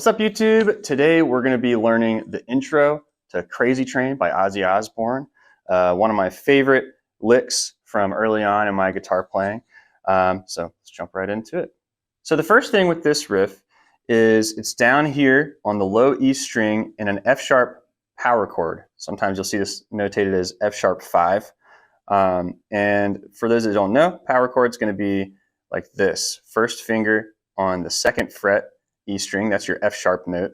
What's up, YouTube? Today we're going to be learning the intro to Crazy Train by Ozzy Osbourne, one of my favorite licks from early on in my guitar playing. So let's jump right into it. So the first thing with this riff is it's down here on the low E string in an F sharp power chord. Sometimes you'll see this notated as F sharp 5. And for those that don't know, power chord is going to be like this. First finger on the second fret E string, that's your F sharp note,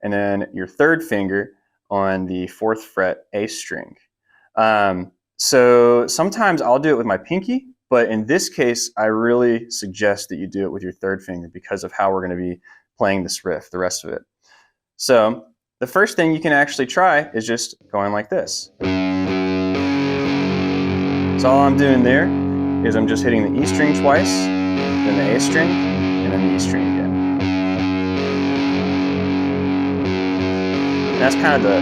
and then your third finger on the fourth fret A string. So sometimes I'll do it with my pinky, but in this case, I really suggest that you do it with your third finger because of how we're going to be playing this riff, the rest of it. So the first thing you can actually try is just going like this. So all I'm doing there is I'm just hitting the E string twice, then the A string, and then the E string again. And that's kind of the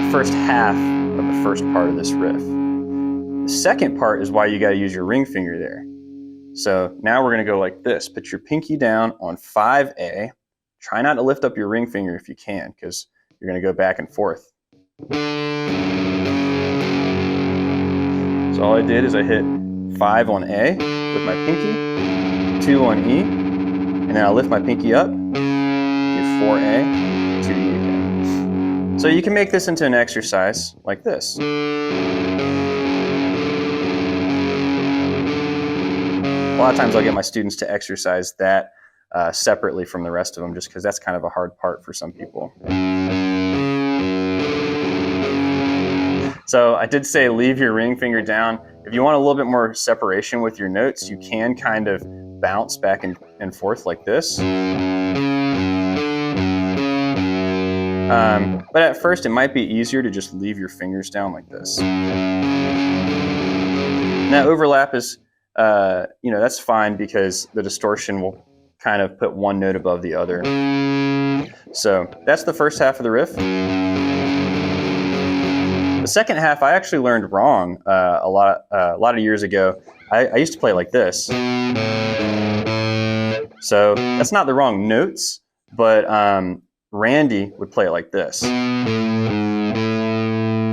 first half of the first part of this riff. The second part is why you got to use your ring finger there. So now we're going to go like this. Put your pinky down on 5A. Try not to lift up your ring finger if you can, because you're going to go back and forth. So all I did is I hit 5 on A with my pinky, 2 on E, and then I'll lift my pinky up, do 4A, 2E again. So you can make this into an exercise like this. A lot of times I'll get my students to exercise that separately from the rest of them, just because that's kind of a hard part for some people. So I did say leave your ring finger down. If you want a little bit more separation with your notes, you can kind of bounce back and forth like this. But at first it might be easier to just leave your fingers down like this. And that overlap is, that's fine because the distortion will kind of put one note above the other. So that's the first half of the riff. The second half I actually learned wrong a lot of years ago. I used to play like this. So that's not the wrong notes, but Randy would play it like this.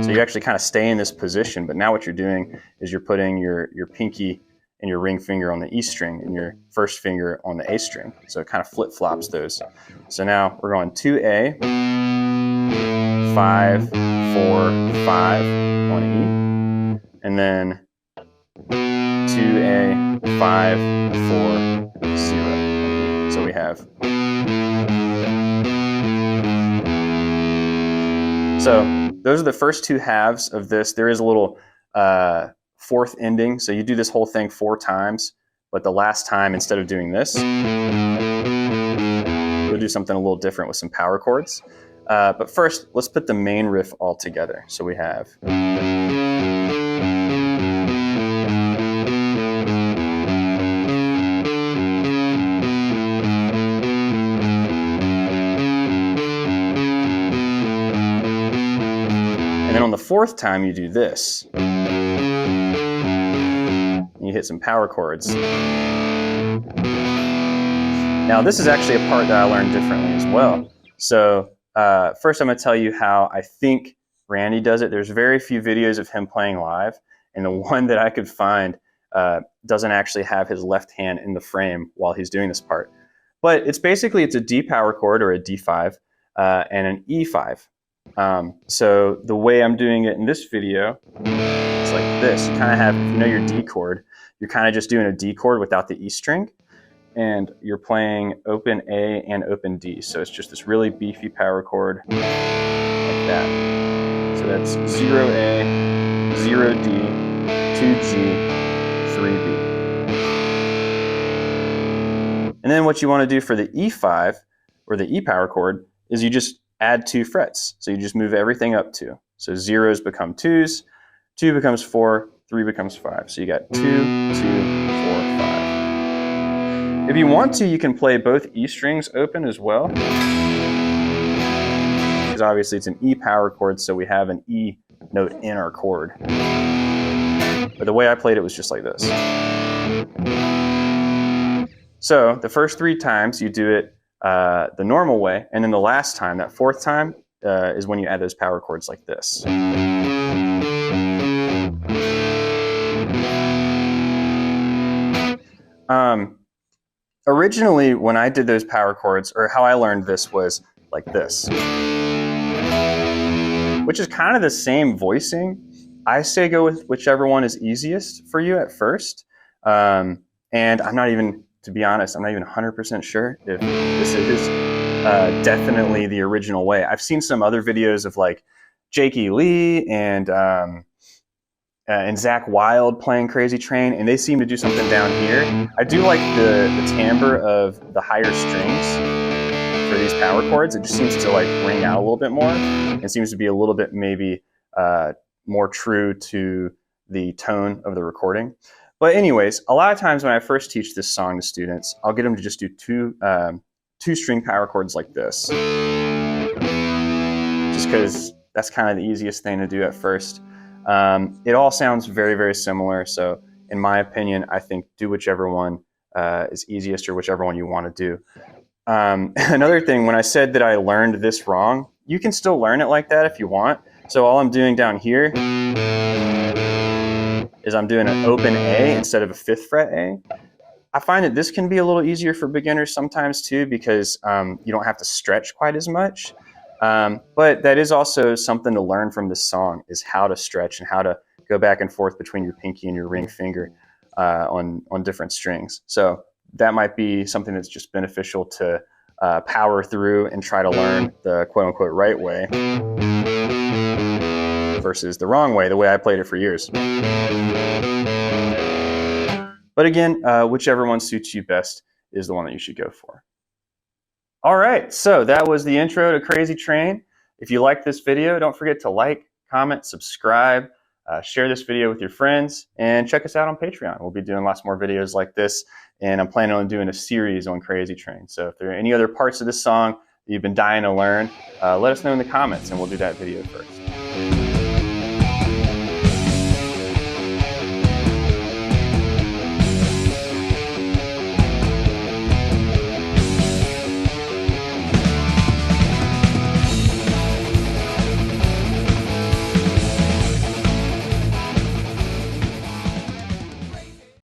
So you actually kind of stay in this position, but now what you're doing is you're putting your pinky and your ring finger on the E string and your first finger on the A string. So it kind of flip-flops those. So now we're going 2A, 5, 4, 5 on E, and then 2A, 5, 4, 0. So we have. So those are the first two halves of this. There is a little fourth ending, so you do this whole thing 4 times, but the last time, instead of doing this, we'll do something a little different with some power chords. But first, let's put the main riff all together. So we have. And then on the fourth time, you do this. And you hit some power chords. Now, this is actually a part that I learned differently as well. So first, I'm going to tell you how I think Randy does it. There's very few videos of him playing live, and the one that I could find doesn't actually have his left hand in the frame while he's doing this part. But it's a D power chord, or a D5, and an E5. So the way I'm doing it in this video is like this. You kind of have, if you know your D chord, you're kind of just doing a D chord without the E string, and you're playing open A and open D. So it's just this really beefy power chord like that. So that's 0A, 0D, 2G, 3B. And then what you want to do for the E5, or the E power chord, is you just add 2 frets. So you just move everything up 2. So zeros become 2s, 2 becomes 4, 3 becomes 5. So you got 2, 2, 4, 5. If you want to, you can play both E strings open as well. Because obviously it's an E power chord, so we have an E note in our chord. But the way I played it was just like this. So the first 3 times you do it the normal way. And then the last time, that fourth time, is when you add those power chords like this. Originally, when I did those power chords, or how I learned this was like this, which is kind of the same voicing. I say go with whichever one is easiest for you at first. And I'm not even, to be honest, I'm not even 100% sure if this is definitely the original way. I've seen some other videos of like Jakey Lee and Zach Wilde playing Crazy Train, and they seem to do something down here. I do like the timbre of the higher strings for these power chords. It just seems to like ring out a little bit more. It seems to be a little bit maybe more true to the tone of the recording. But anyways, a lot of times when I first teach this song to students, I'll get them to just do two string power chords like this, just because that's kind of the easiest thing to do at first. It all sounds very, very similar. So in my opinion, I think do whichever one is easiest or whichever one you want to do. Another thing, when I said that I learned this wrong, you can still learn it like that if you want. So all I'm doing down here is I'm doing an open A instead of a 5th fret A. I find that this can be a little easier for beginners sometimes too, because you don't have to stretch quite as much. But that is also something to learn from this song, is how to stretch and how to go back and forth between your pinky and your ring finger on different strings. So that might be something that's just beneficial to power through and try to learn the quote-unquote right way versus the wrong way, the way I played it for years. But again, whichever one suits you best is the one that you should go for. All right, so that was the intro to Crazy Train. If you liked this video, don't forget to like, comment, subscribe, share this video with your friends, and check us out on Patreon. We'll be doing lots more videos like this, and I'm planning on doing a series on Crazy Train. So if there are any other parts of this song that you've been dying to learn, let us know in the comments, and we'll do that video first.